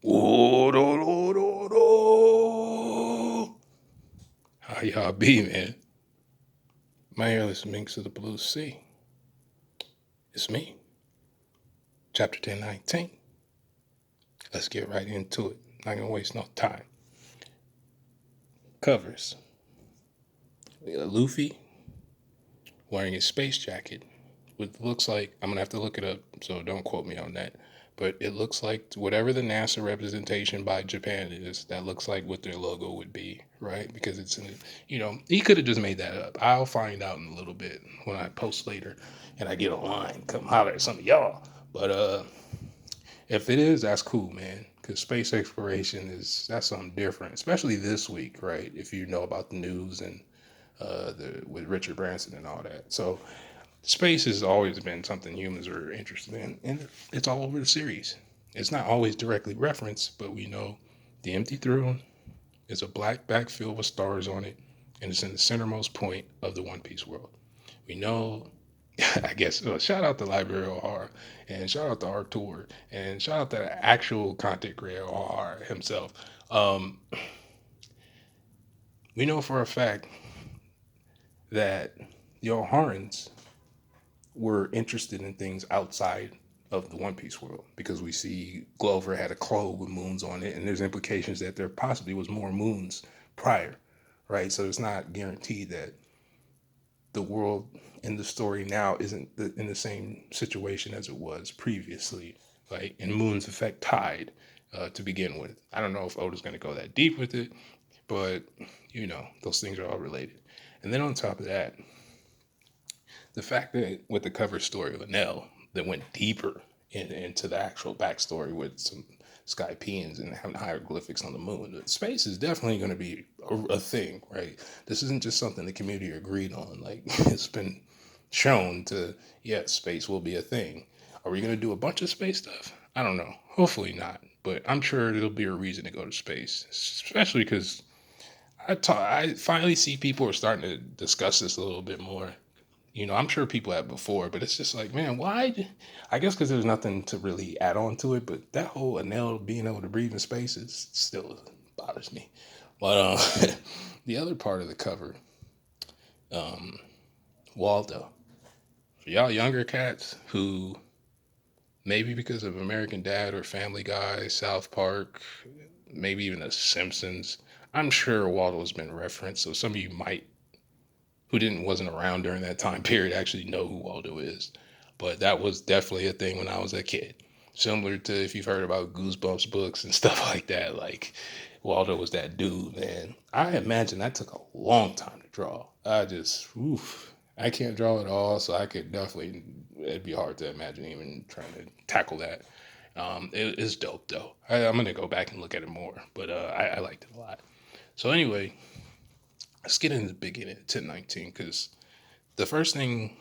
Oh, do, do, do, do. How y'all be, man? My airless minx of the Blue Sea. It's me, chapter 1019. Let's get right into it. Not gonna waste no time. Covers. We got Luffy wearing his space jacket, which looks like, I'm gonna have to look it up, so don't quote me on that. But it looks like whatever the NASA representation by Japan is, that looks like what their logo would be, right? Because it's in, he could have just made that up. I'll find out in a little bit when I post later and I get online. Come holler at some of y'all. But if it is, that's cool, man. Because space exploration that's something different, especially this week, right? If you know about the news and with Richard Branson and all that. So space has always been something humans are interested in, and it's all over the series. It's not always directly referenced, but we know the empty throne is a black backfield with stars on it, and it's in the centermost point of the One Piece world. We know, I guess, shout out to Library of Horror, and shout out to Artur, and shout out to the actual content creator of Horror himself. Um, we know for a fact that the O'Harans were interested in things outside of the One Piece world because we see Glover had a clove with moons on it, and there's implications that there possibly was more moons prior, right? So it's not guaranteed that the world in the story now isn't in the same situation as it was previously, right? And moons affect tide to begin with. I don't know if Oda's going to go that deep with it, but those things are all related. And then on top of that, the fact that with the cover story of Anel that went deeper into the actual backstory with some Skypeans and having hieroglyphics on the moon, space is definitely going to be a thing, right? This isn't just something the community agreed on. Like it's been shown to, yes, space will be a thing. Are we going to do a bunch of space stuff? I don't know. Hopefully not, but I'm sure there'll be a reason to go to space, especially because I finally see people are starting to discuss this a little bit more. I'm sure people have before, but it's just like, man, why? I guess because there's nothing to really add on to it. But that whole Anel being able to breathe in space is still bothers me. But the other part of the cover, um, Waldo. For y'all younger cats who maybe because of American Dad or Family Guy, South Park, maybe even The Simpsons, I'm sure Waldo's been referenced. So some of you might who didn't wasn't around during that time period actually know who Waldo is. But that was definitely a thing when I was a kid. Similar to if you've heard about Goosebumps books and stuff like that, like Waldo was that dude, man. I imagine that took a long time to draw. I can't draw at all, so I could definitely, it'd be hard to imagine even trying to tackle that. It is dope though. I'm gonna go back and look at it more, but I liked it a lot. So anyway, let's get into the beginning of 1019 because the first thing,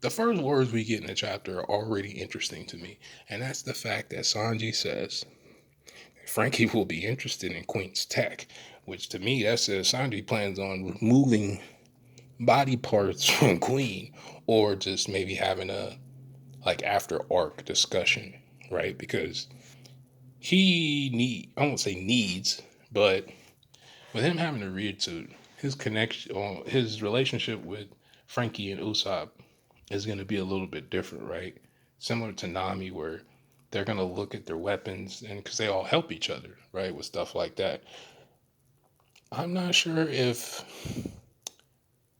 the first words we get in the chapter are already interesting to me, and that's the fact that Sanji says Frankie will be interested in Queen's tech, which to me that says Sanji plans on removing body parts from Queen, or just maybe having a like after arc discussion, right? Because I won't say needs, but with him having to read to his connection, his relationship with Frankie and Usopp is going to be a little bit different, right? Similar to Nami, where they're going to look at their weapons and because they all help each other, right, with stuff like that. I'm not sure if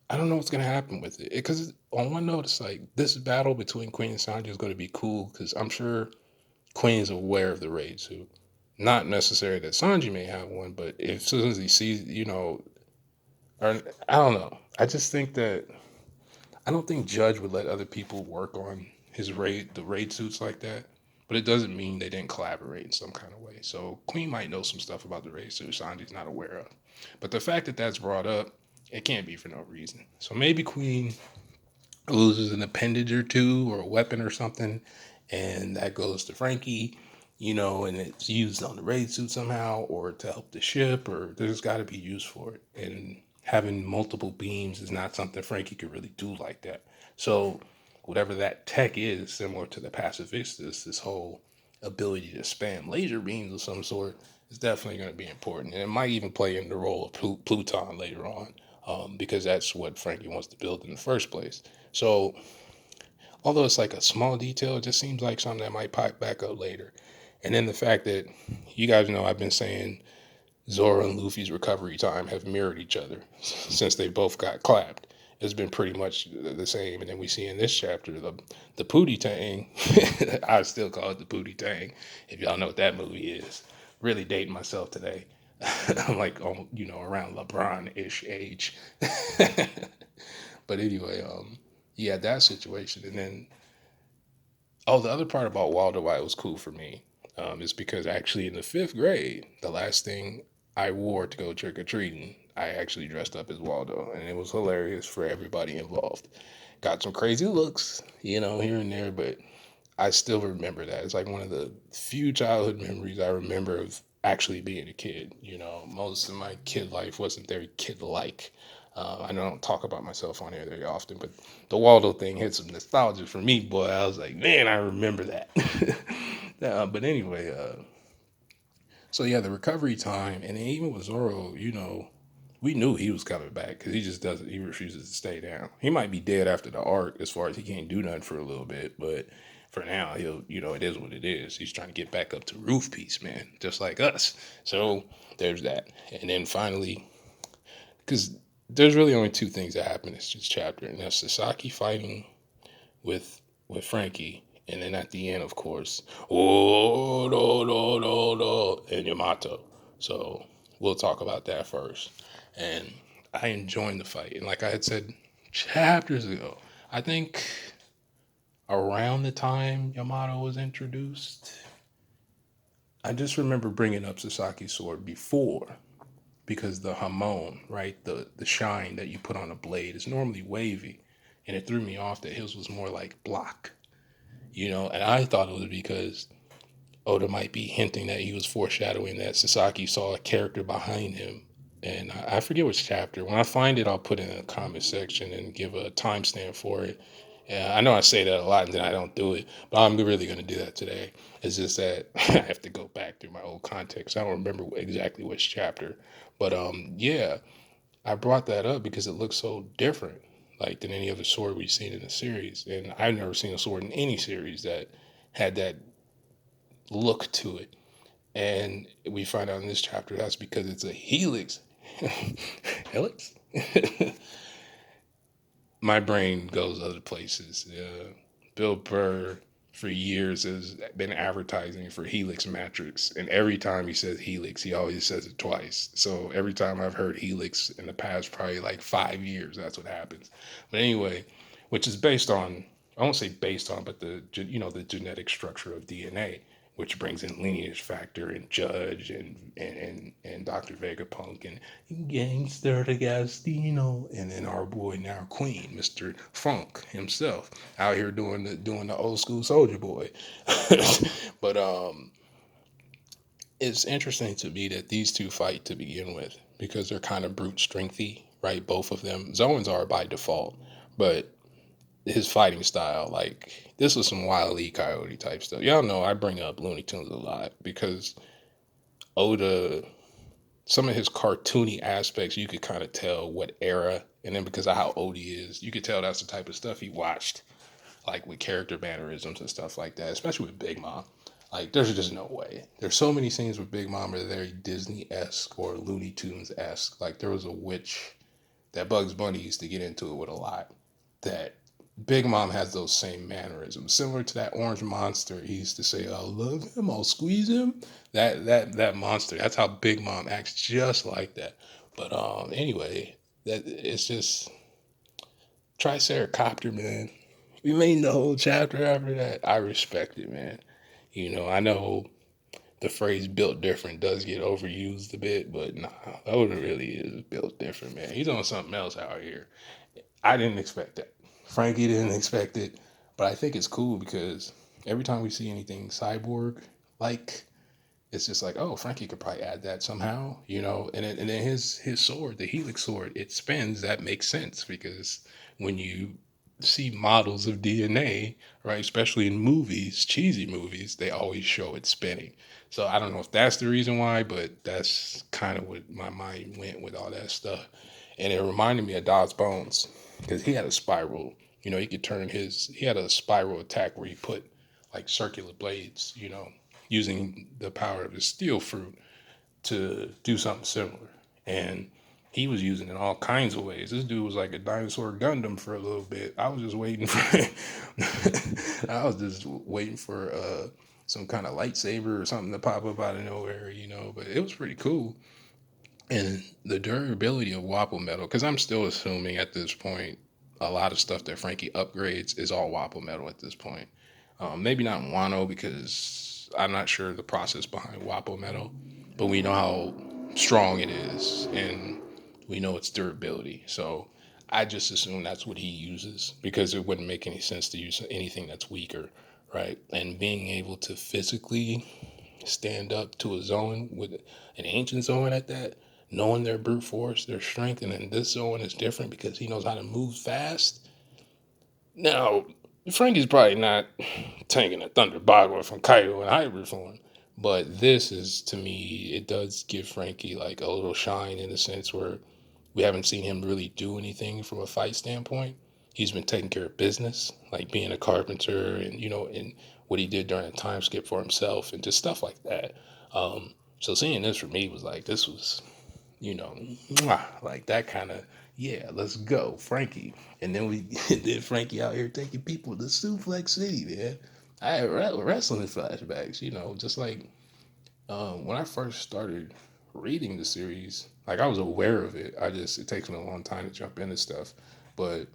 I don't know what's going to happen with it because on one note, it's like this battle between Queen and Sanji is going to be cool because I'm sure Queen is aware of the raid suit. Not necessarily that Sanji may have one, but if as soon as he sees, or I don't know. I just think that I don't think Judge would let other people work on the raid suits like that. But it doesn't mean they didn't collaborate in some kind of way. So Queen might know some stuff about the raid suit Sanji's not aware of. But the fact that that's brought up, it can't be for no reason. So maybe Queen loses an appendage or two or a weapon or something, and that goes to Frankie, and it's used on the raid suit somehow or to help the ship, or there's got to be use for it. And having multiple beams is not something Frankie could really do like that. So whatever that tech is, similar to the pacifistas, this whole ability to spam laser beams of some sort is definitely going to be important. And it might even play in the role of Pluton later on, because that's what Frankie wants to build in the first place. So, although it's like a small detail, it just seems like something that might pop back up later. And then the fact that you guys know I've been saying Zoro and Luffy's recovery time have mirrored each other since they both got clapped. It's been pretty much the same. And then we see in this chapter the Pootie Tang. I still call it the Pootie Tang. If y'all know what that movie is, really dating myself today. I'm like, oh, around LeBron-ish age. But anyway, yeah, that situation. And then, oh, the other part about Waldo, why it was cool for me, is because actually in the fifth grade, the last thing I wore to go trick or treating, I actually dressed up as Waldo, and it was hilarious for everybody involved. Got some crazy looks, here and there, but I still remember that. It's like one of the few childhood memories I remember of actually being a kid. Most of my kid life wasn't very kid-like. I don't talk about myself on here very often, but the Waldo thing hit some nostalgia for me, boy. I was like, man, I remember that. But anyway, so yeah, the recovery time, and even with Zoro, we knew he was coming back because he just doesn't. He refuses to stay down. He might be dead after the arc, as far as he can't do nothing for a little bit, but for now, he'll. It is what it is. He's trying to get back up to roof piece, man, just like us. So there's that, and then finally, because there's really only two things that happen in this chapter, and that's Sasaki fighting with Frankie, and then at the end, of course, oh no no no no, and Yamato. So we'll talk about that first. And I enjoyed the fight, and like I had said chapters ago, I think around the time Yamato was introduced, I just remember bringing up Sasaki's sword before, because the hamon, right, the shine that you put on a blade is normally wavy, and it threw me off that his was more like block. And I thought it was because Oda might be hinting that he was foreshadowing that Sasaki saw a character behind him. And I forget which chapter. When I find it, I'll put it in the comment section and give a timestamp for it. Yeah, I know I say that a lot and then I don't do it, but I'm really going to do that today. It's just that I have to go back through my old context. I don't remember exactly which chapter. But yeah, I brought that up because it looks so different, like than any other sword we've seen in the series. And I've never seen a sword in any series that had that look to it. And we find out in this chapter that's because it's a helix. Helix? My brain goes other places. Bill Burr, for years, has been advertising for Helix mattress. And every time he says Helix, he always says it twice. So every time I've heard Helix in the past, probably like 5 years, that's what happens. But anyway, which is based on, I won't say based on, but the genetic structure of DNA, which brings in lineage factor and Judge and Dr. Vegapunk and Gangster Agostino, and then our boy now Queen, Mr. Funk himself, out here doing the old school Soldier Boy. But it's interesting to me that these two fight to begin with because they're kind of brute strengthy, right? Both of them. Zoans are by default, but his fighting style, like this was some Wile E. Coyote type stuff. Y'all know I bring up Looney Tunes a lot because Oda, some of his cartoony aspects, you could kind of tell what era, and then because of how old he is, you could tell that's the type of stuff he watched, like with character mannerisms and stuff like that, especially with Big Mom. Like, there's just no way. There's so many scenes with Big Mom that are very Disney-esque or Looney Tunes-esque. Like, there was a witch that Bugs Bunny used to get into it with a lot, that Big Mom has those same mannerisms, similar to that orange monster. He used to say, "I'll love him, I'll squeeze him." That monster. That's how Big Mom acts, just like that. But anyway, that it's just Triceracopter, man. We made the whole chapter after that. I respect it, man. I know the phrase "built different" does get overused a bit, but nah, Oda really is built different, man. He's on something else out here. I didn't expect that. Frankie didn't expect it, but I think it's cool because every time we see anything cyborg like, it's just like, oh, Frankie could probably add that somehow, and then his sword, the Helix sword, it spins. That makes sense because when you see models of DNA, right? Especially in movies, cheesy movies, they always show it spinning. So I don't know if that's the reason why, but that's kind of what my mind went with all that stuff. And it reminded me of Dod's Bones because he had a spiral. He could he had a spiral attack where he put like circular blades, using the power of his steel fruit to do something similar. And he was using it in all kinds of ways. This dude was like a dinosaur Gundam for a little bit. I was just waiting for I was just waiting for some kind of lightsaber or something to pop up out of nowhere, but it was pretty cool. And the durability of Wapple metal, because I'm still assuming at this point a lot of stuff that Frankie upgrades is all Wapple metal at this point. Maybe not Wano because I'm not sure the process behind Wapple metal, but we know how strong it is and we know its durability. So I just assume that's what he uses because it wouldn't make any sense to use anything that's weaker, right? And being able to physically stand up to a zone with an ancient zone at that, knowing their brute force, their strength, and then this zone is different because he knows how to move fast. Now, Frankie's probably not taking a Thunder Boggler from Kaido in hybrid form, but this is, to me, it does give Frankie like a little shine in the sense where we haven't seen him really do anything from a fight standpoint. He's been taking care of business, like being a carpenter and, and what he did during a time skip for himself and just stuff like that. So seeing this for me was like, this was, like that kind of, yeah, let's go, Frankie. And then we did Frankie out here taking people to Suplex City, man. I had wrestling flashbacks, just like when I first started reading the series, like I was aware of it. It takes me a long time to jump into stuff. But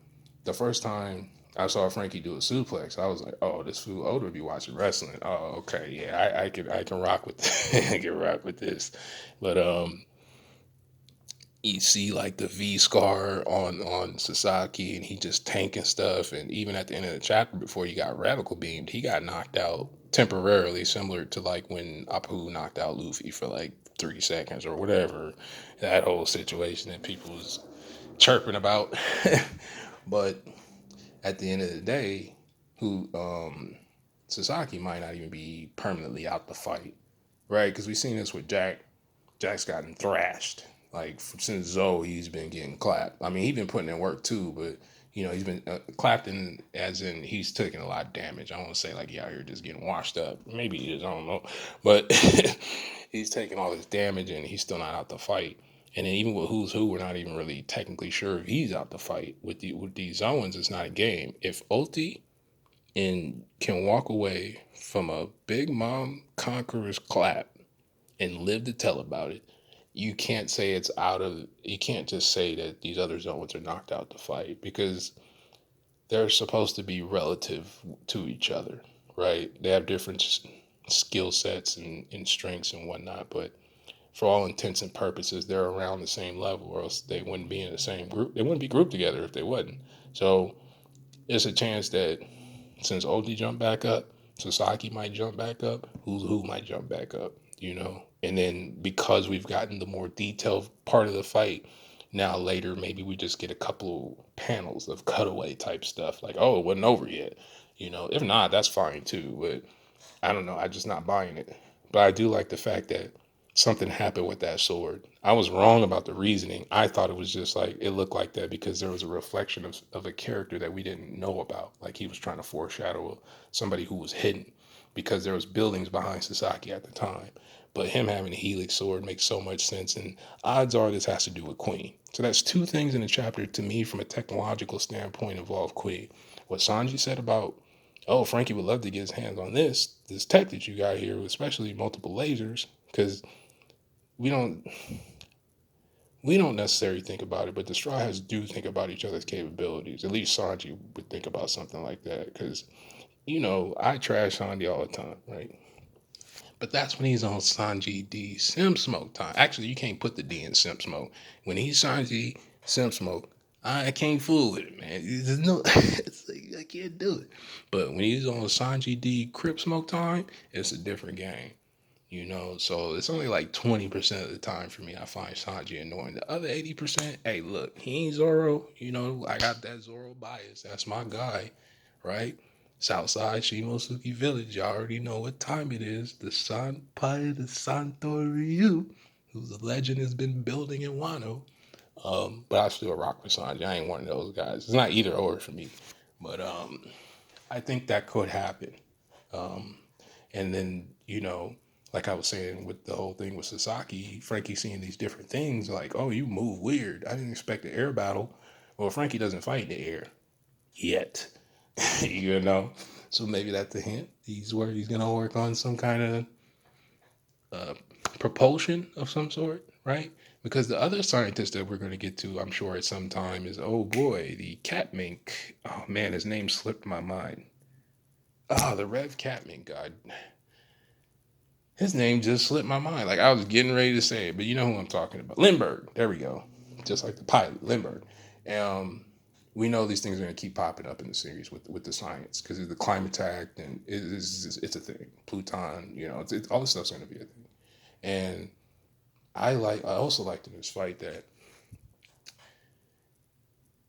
the first time I saw Frankie do a suplex, I was like, oh, this fool Oda be watching wrestling. Oh, okay, yeah, I can rock with I can rock with this. But you see like the V scar on Sasaki, and he just tanking stuff. And even at the end of the chapter, before he got radical beamed, he got knocked out temporarily, similar to like when Apu knocked out Luffy for like 3 seconds or whatever. That whole situation that people was chirping about. But at the end of the day, who Sasaki might not even be permanently out the fight, right? Because we've seen this with Jack. Jack's gotten thrashed. Like since Zoe, he's been getting clapped. I mean, he's been putting in work too, but he's been clapped in as in he's taking a lot of damage. I don't want to say like he out here just getting washed up. Maybe he is. I don't know, but he's taking all this damage and he's still not out the fight. And then even with Who's Who, we're not even really technically sure if he's out the fight. With these Owens, it's not a game. If Ulti and can walk away from a Big Mom Conqueror's clap and live to tell about it, you can't say it's out of. You can't just say that these other zones are knocked out the fight because they're supposed to be relative to each other, right? They have different skill sets and strengths and whatnot, but for all intents and purposes, they're around the same level, or else they wouldn't be in the same group. They wouldn't be grouped together if they wasn't. So there's a chance that since Oldie jumped back up, Sasaki might jump back up, Who might jump back up, And then because we've gotten the more detailed part of the fight, now later maybe we just get a couple panels of cutaway type stuff, like, oh, it wasn't over yet. If not, that's fine too. But I don't know, I'm just not buying it. But I do like the fact that something happened with that sword. I was wrong about the reasoning. I thought it was just like it looked like that because there was a reflection of a character that we didn't know about. Like he was trying to foreshadow somebody who was hidden because there was buildings behind Sasaki at the time. But him having a helix sword makes so much sense, and odds are this has to do with Queen. So that's two things in the chapter to me from a technological standpoint involve Queen. What Sanji said about, oh, Frankie would love to get his hands on this tech that you got here, especially multiple lasers, because we don't we don't necessarily think about it, but the Straw Hats do think about each other's capabilities. At least Sanji would think about something like that, because I trash Sanji all the time, right? But that's when he's on Sanji D Sim Smoke time. Actually, you can't put the D in Sim Smoke. When he's Sanji Sim Smoke, I can't fool with it, man. There's no, it's like, I can't do it. But when he's on Sanji D Crip Smoke time, it's a different game. So it's only like 20% of the time for me I find Sanji annoying. The other 80%, hey, look, he ain't Zoro. I got that Zoro bias. That's my guy, right? Southside Shimosuki Village. Y'all already know what time it is. The Senpai de Santoryu, whose legend has been building in Wano. But I still rock with Sanji. I ain't one of those guys. It's not either or for me. But I think that could happen. Um, and then, like I was saying with the whole thing with Sasaki, Frankie seeing these different things, like, oh, you move weird. I didn't expect an air battle. Well, Frankie doesn't fight in the air yet, you know? So maybe that's a hint. He's going to work on some kind of propulsion of some sort, right? Because the other scientist that we're going to get to, I'm sure at some time, is, oh boy, the cat mink. Oh man, his name slipped my mind. Oh, the Rev Catmint guy. His name just slipped my mind. Like I was getting ready to say it, but you know who I'm talking about. Lindbergh. There we go. Just like the pilot, Lindbergh. Um, we know these things are going to keep popping up in the series with the science because of the climate act and it's a thing. Pluton, all this stuff's going to be a thing. And I also liked in this fight that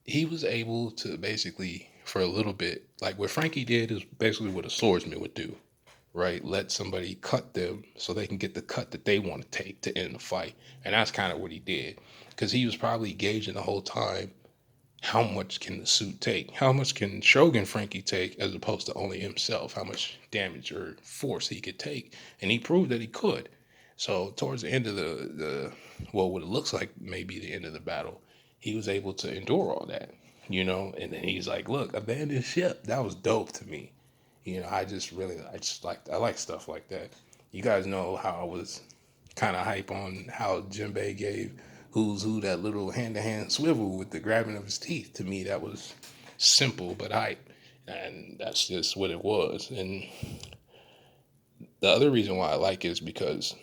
he was able to basically for a little bit, like what Frankie did is basically what a swordsman would do, right? Let somebody cut them so they can get the cut that they want to take to end the fight. And that's kind of what he did. Because he was probably gauging the whole time how much can the suit take? How much can Shogun Frankie take as opposed to only himself? How much damage or force he could take? And he proved that he could. So towards the end of what it looks like maybe the end of the battle, he was able to endure all that, and then he's like, look, abandon ship. That was dope to me. I like stuff like that. You guys know how I was kind of hype on how Jinbei gave Who's Who that little hand to hand swivel with the grabbing of his teeth. To me, that was simple but hype. And that's just what it was. And the other reason why I like it is because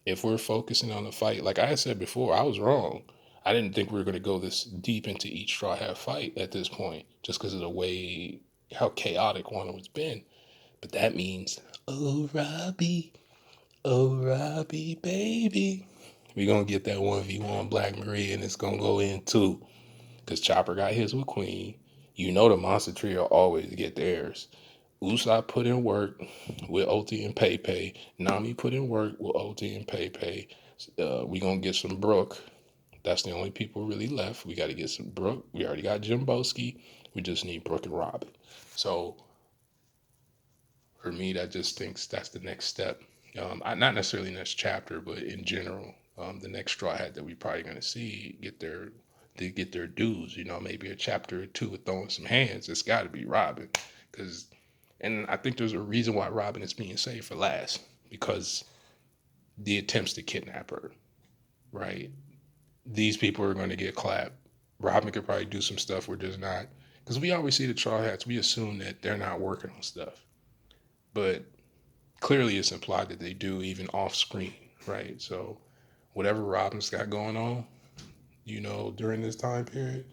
if we're focusing on the fight, like I said before, I was wrong. I didn't think we were going to go this deep into each Straw Hat fight at this point, just because of the way how chaotic one has been. But that means, oh Robbie, baby, we gonna get that 1v1 Black Maria, and it's gonna go in too. Because Chopper got his with Queen. The Monster Trio always get theirs. Usopp put in work with Oti and Pepe. Nami put in work with Oti and Pepe. We gonna get some Brook. That's the only people really left. We got to get some Brook. We already got Jimboski. We just need Brook and Robin. So for me, that just thinks that's the next step. Not necessarily next chapter, but in general, the next Straw Hat that we probably going to see get their dues. Maybe a chapter or two with throwing some hands. It's got to be Robin, and I think there's a reason why Robin is being saved for last because the attempts to kidnap her, right? These people are going to get clapped. Robin could probably do some stuff we're just not, because we always see the Straw Hats. We assume that they're not working on stuff, but clearly it's implied that they do even off screen, right? So whatever Robin's got going on, during this time period,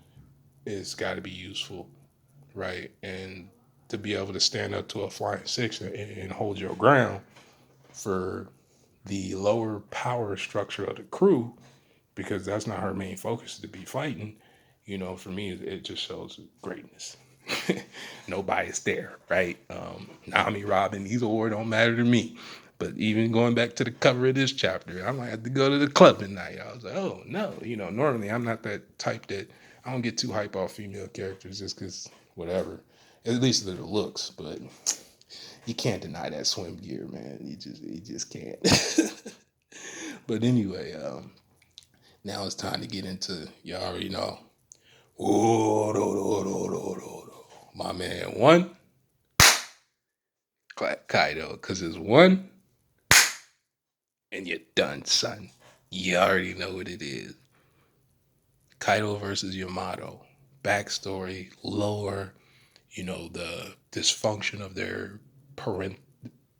it's got to be useful, right? And to be able to stand up to a flying six and hold your ground for the lower power structure of the crew, because that's not her main focus to be fighting. For me, it just shows greatness. No bias there, right? Nami, Robin, either or don't matter to me. But even going back to the cover of this chapter, I might have to go to the club at night. I was like, oh no, normally I'm not that type that I don't get too hype off female characters just because whatever. At least the looks, but you can't deny that swim gear, man. You just can't. But anyway, now it's time to get into y'all already know. My man one, Kaido, because it's one and you're done, son. You already know what it is. Kaido versus Yamato. Backstory, lore, the dysfunction of their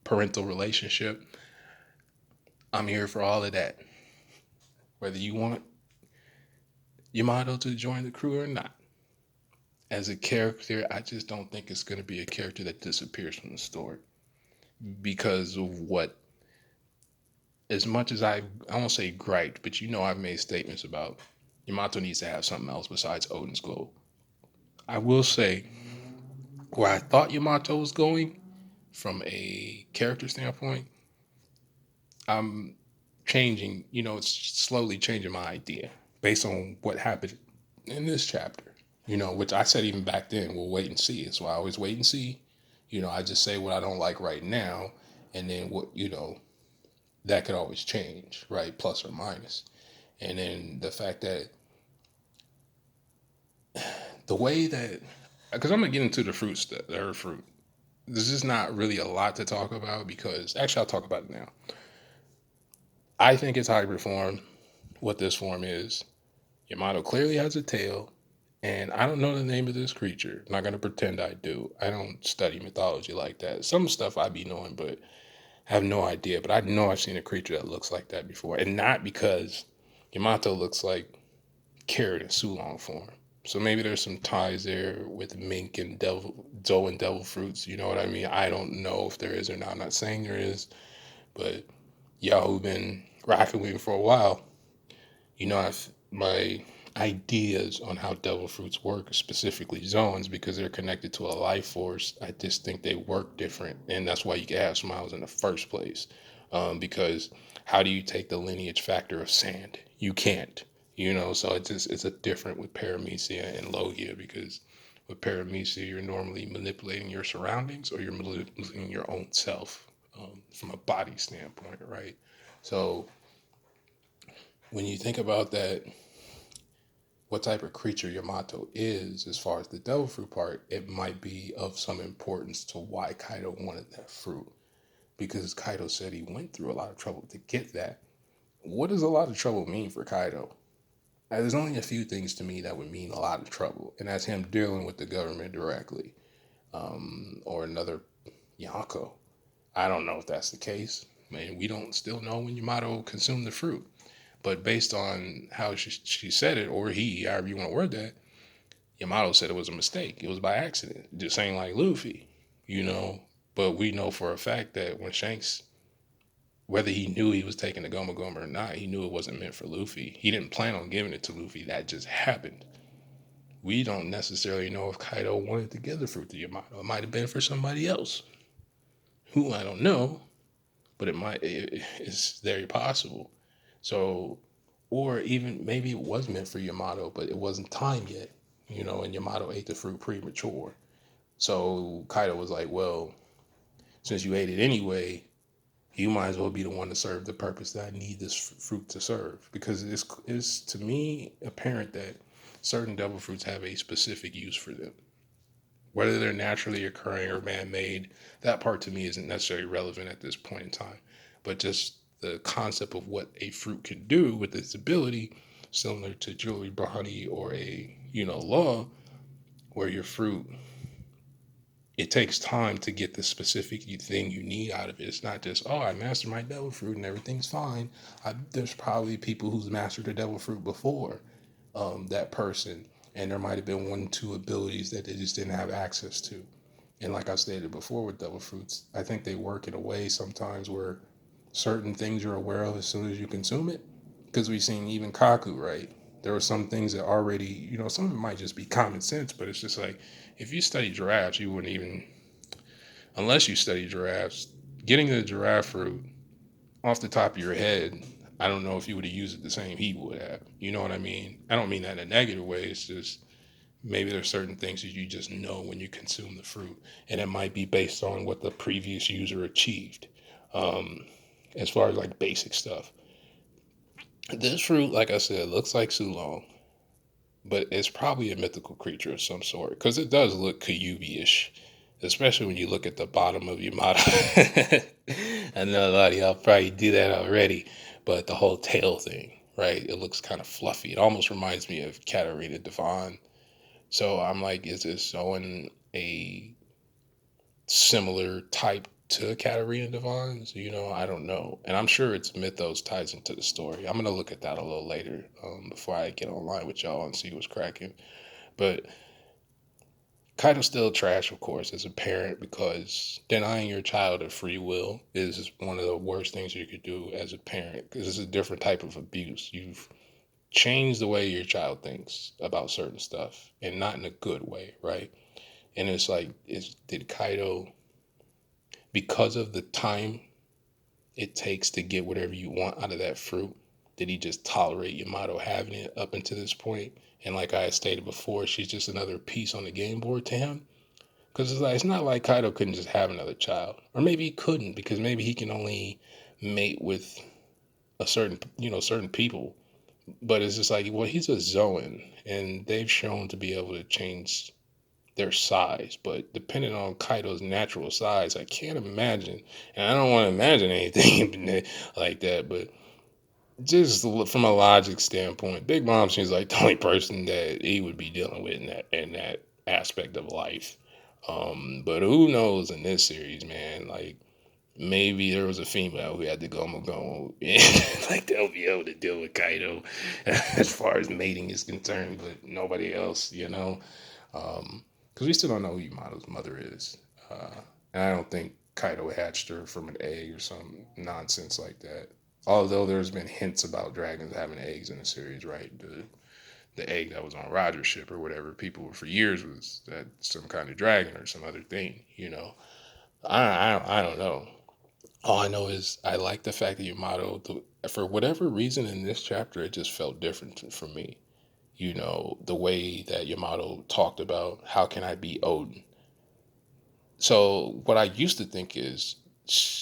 parental relationship. I'm here for all of that. Whether you want Yamato to join the crew or not. As a character, I just don't think it's going to be a character that disappears from the story because of what as much as I won't say griped, but I've made statements about Yamato needs to have something else besides Odin's glow. I will say where I thought Yamato was going from a character standpoint, I'm changing, it's slowly changing my idea based on what happened in this chapter, which I said even back then, we'll wait and see. That's why I always wait and see. I just say what I don't like right now, and then that could always change, right? Plus or minus. And then the fact that the way that, because I'm going to get into the fruit stuff, her fruit. This is not really a lot to talk about because, actually, I'll talk about it now. I think it's hybrid form, what this form is. Yamato clearly has a tail, and I don't know the name of this creature. I'm not going to pretend I do. I don't study mythology like that. Some stuff I be knowing, but I have no idea. But I know I've seen a creature that looks like that before. And not because Yamato looks like Carrot in Sulong form. So maybe there's some ties there with mink and Zoe and devil fruits. You know what I mean? I don't know if there is or not. I'm not saying there is, but y'all who've been rocking with me for a while, I've my ideas on how devil fruits work, specifically zones, because they're connected to a life force. I just think they work different, and that's why you can have smiles in the first place. Because how do you take the lineage factor of sand? You can't. So it's a different with paramecia and logia, because with paramecia you're normally manipulating your surroundings or you're manipulating your own self, from a body standpoint, right? So when you think about that, what type of creature Yamato is, as far as the devil fruit part, it might be of some importance to why Kaido wanted that fruit. Because Kaido said he went through a lot of trouble to get that. What does a lot of trouble mean for Kaido? There's only a few things to me that would mean a lot of trouble, and that's him dealing with the government directly, or another Yonko. I don't know if that's the case. I mean, we don't still know when Yamato consumed the fruit. But based on how she said it, or he, however you want to word that, Yamato said it was a mistake. It was by accident. Just saying like Luffy, you know. But we know for a fact that when Shanks, whether he knew he was taking the Goma Goma or not, he knew it wasn't meant for Luffy. He didn't plan on giving it to Luffy. That just happened. We don't necessarily know if Kaido wanted to give the fruit to Yamato. It might have been for somebody else. Who, I don't know. But it's very possible. So, or even maybe it was meant for Yamato, but it wasn't time yet, and Yamato ate the fruit premature. So Kaido was like, well, since you ate it anyway, you might as well be the one to serve the purpose that I need this fruit to serve. Because it's to me apparent that certain devil fruits have a specific use for them. Whether they're naturally occurring or man-made, that part to me isn't necessarily relevant at this point in time. But just the concept of what a fruit can do with its ability, similar to Julie Brahani or a, law, where your fruit, it takes time to get the specific thing you need out of it. It's not just, I mastered my devil fruit and everything's fine. There's probably people who's mastered the devil fruit before that person, and there might have been 1-2 abilities that they just didn't have access to. And like I stated before with devil fruits, I think they work in a way sometimes where certain things you're aware of as soon as you consume it. Because we've seen even Kaku, right? There were some things that already, some of it might just be common sense, but it's just like, if you study giraffes, you wouldn't even, unless you study giraffes, getting the giraffe fruit off the top of your head, I don't know if you would have used it the same he would have. You know what I mean? I don't mean that in a negative way. It's just maybe there's certain things that you just know when you consume the fruit, and it might be based on what the previous user achieved. As far as like basic stuff, this fruit, like I said, looks like Sulong, but it's probably a mythical creature of some sort because it does look Kyuubi-ish, especially when you look at the bottom of Yamato. I know a lot of y'all probably do that already, but the whole tail thing, right? It looks kind of fluffy. It almost reminds me of Katarina Devon. So I'm like, is this showing a similar type to Katarina Devon's? I don't know. And I'm sure it's mythos ties into the story. I'm going to look at that a little later before I get online with y'all and see what's cracking. But Kaido's still trash, of course, as a parent, because denying your child a free will is one of the worst things you could do as a parent, because it's a different type of abuse. You've changed the way your child thinks about certain stuff, and not in a good way, right? And it's like, did Kaido, because of the time it takes to get whatever you want out of that fruit, did he just tolerate Yamato having it up until this point? And like I had stated before, she's just another piece on the game board to him. Because it's not like Kaido couldn't just have another child, or maybe he couldn't, because maybe he can only mate with a certain people. But it's just like, well, he's a Zoan, and they've shown to be able to change their size. But depending on Kaido's natural size, I can't imagine, and I don't want to imagine anything like that. But just from a logic standpoint, Big Mom seems like the only person that he would be dealing with in that aspect of life. But who knows in this series, man? Like, maybe there was a female who had the go, and like they'll be able to deal with Kaido as far as mating is concerned, but nobody else, because we still don't know who Yamato's mother is, and I don't think Kaido hatched her from an egg or some nonsense like that. Although there's been hints about dragons having eggs in the series, right? The egg that was on Roger's ship or whatever, people for years was that some kind of dragon or some other thing. I don't know. All I know is I like the fact that Yamato, for whatever reason in this chapter, it just felt different for me. The way that Yamato talked about how can I be Odin. So what I used to think is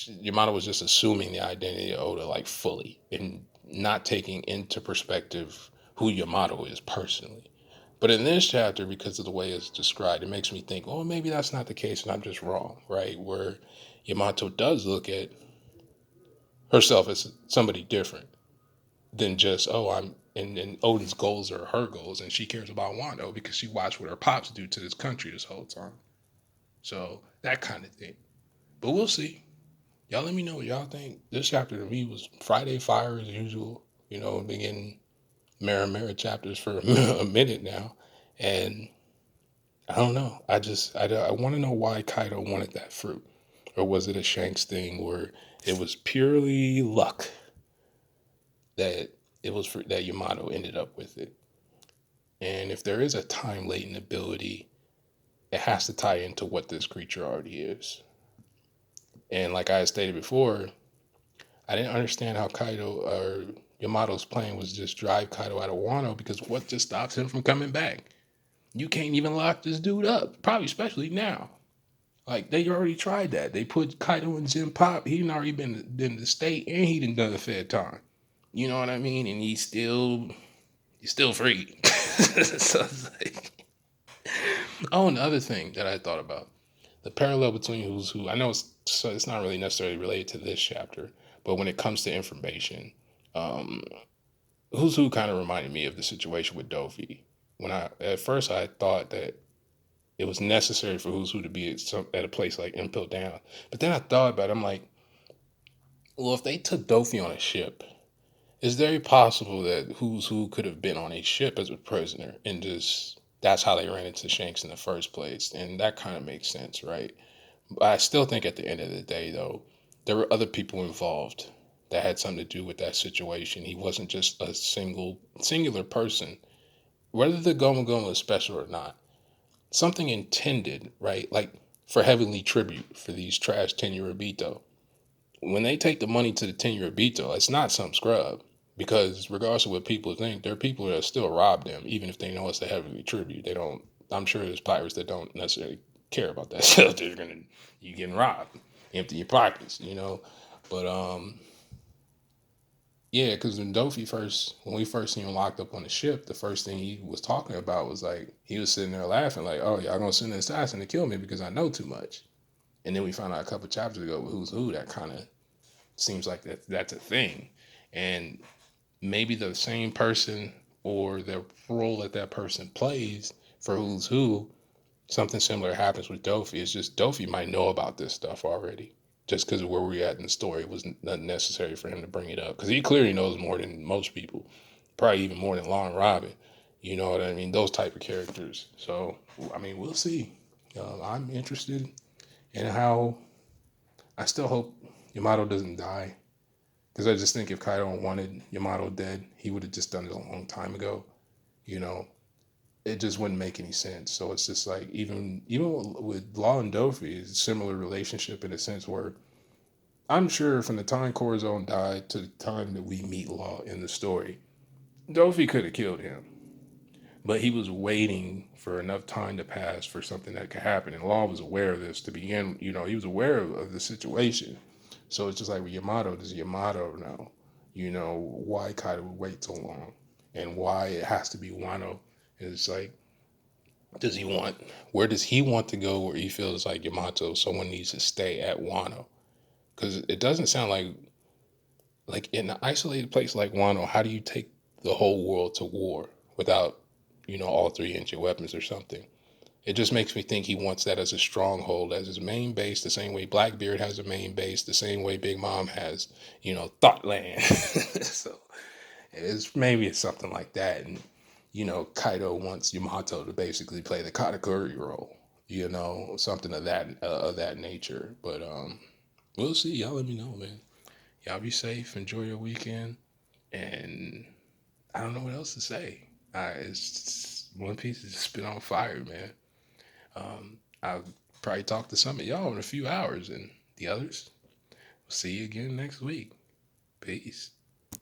Yamato was just assuming the identity of Oda like fully and not taking into perspective who Yamato is personally. But in this chapter, because of the way it's described, it makes me think, oh, maybe that's not the case and I'm just wrong, right? Where Yamato does look at herself as somebody different than just, oh, and Odin's goals are her goals, and she cares about Wano because she watched what her pops do to this country this whole time. So that kind of thing. But we'll see. Y'all let me know what y'all think. This chapter to me was Friday Fire as usual. Been getting Mara chapters for a minute now. And I don't know. I want to know why Kaido wanted that fruit. Or was it a Shanks thing where it was purely luck that that Yamato ended up with it? And if there is a time latent ability, it has to tie into what this creature already is. And like I stated before, I didn't understand how Kaido or Yamato's plan was just drive Kaido out of Wano, because what just stops him from coming back? You can't even lock this dude up, probably especially now. Like, they already tried that. They put Kaido in Gym Pop. He'd already been in the state, and he done the Fed time. You know what I mean? And he's still free. So it's like, oh, another thing that I thought about, the parallel between Who's Who. I know it's not really necessarily related to this chapter, but when it comes to information, um, Who's Who kind of reminded me of the situation with Dofi. At first I thought that it was necessary for Who's Who to be at a place like Impel Down, but then I thought about it. I'm like, well, if they took Dofi on a ship, it's very possible that Who's Who could have been on a ship as a prisoner, and just that's how they ran into Shanks in the first place, and that kind of makes sense, right? But I still think at the end of the day, though, there were other people involved that had something to do with that situation. He wasn't just a singular person. Whether the Goma Goma is special or not, something intended, right? Like for heavenly tribute for these trash Tenryubito. When they take the money to the Tenryubito, it's not some scrub. Because regardless of what people think, there are people that still rob them, even if they know it's a heavenly tribute. They don't. I'm sure there's pirates that don't necessarily care about that stuff. You getting robbed, empty your pockets. But yeah, because when we first seen him locked up on the ship, the first thing he was talking about was like, he was sitting there laughing like, oh, y'all gonna send an assassin to kill me because I know too much. And then we found out a couple chapters ago with Who's Who, that kind of seems like that's a thing. And maybe the same person or the role that person plays for Who's Who, something similar happens with Dofi. It's just Dofi might know about this stuff already. Just because of where we're at in the story, it was not necessary for him to bring it up. Because he clearly knows more than most people. Probably even more than Long Robin. You know what I mean? Those type of characters. So, I mean, we'll see. I'm interested in how. I still hope Yamato doesn't die because I just think if Kaido wanted Yamato dead, he would have just done it a long time ago. You know, it just wouldn't make any sense. So it's just like even with Law and Dofi, it's a similar relationship in a sense where I'm sure from the time Corazon died to the time that we meet Law in the story, Dofi could have killed him, but he was waiting for enough time to pass for something that could happen. And Law was aware of this to begin. He was aware of the situation. So it's just like with Yamato, does Yamato know? Why Kaido would wait so long, and why it has to be Wano. It's like, does he want? Where does he want to go? Where he feels like Yamato, someone needs to stay at Wano, because it doesn't sound like in an isolated place like Wano. How do you take the whole world to war without all 3 inch weapons or something? It just makes me think he wants that as a stronghold, as his main base, the same way Blackbeard has a main base, the same way Big Mom has, Thoughtland. So it's something like that. And, Kaido wants Yamato to basically play the Katakuri role, something of that nature. But we'll see. Y'all let me know, man. Y'all be safe. Enjoy your weekend. And I don't know what else to say. One Piece has just been on fire, man. I'll probably talk to some of y'all in a few hours, and the others, we'll see you again next week. Peace.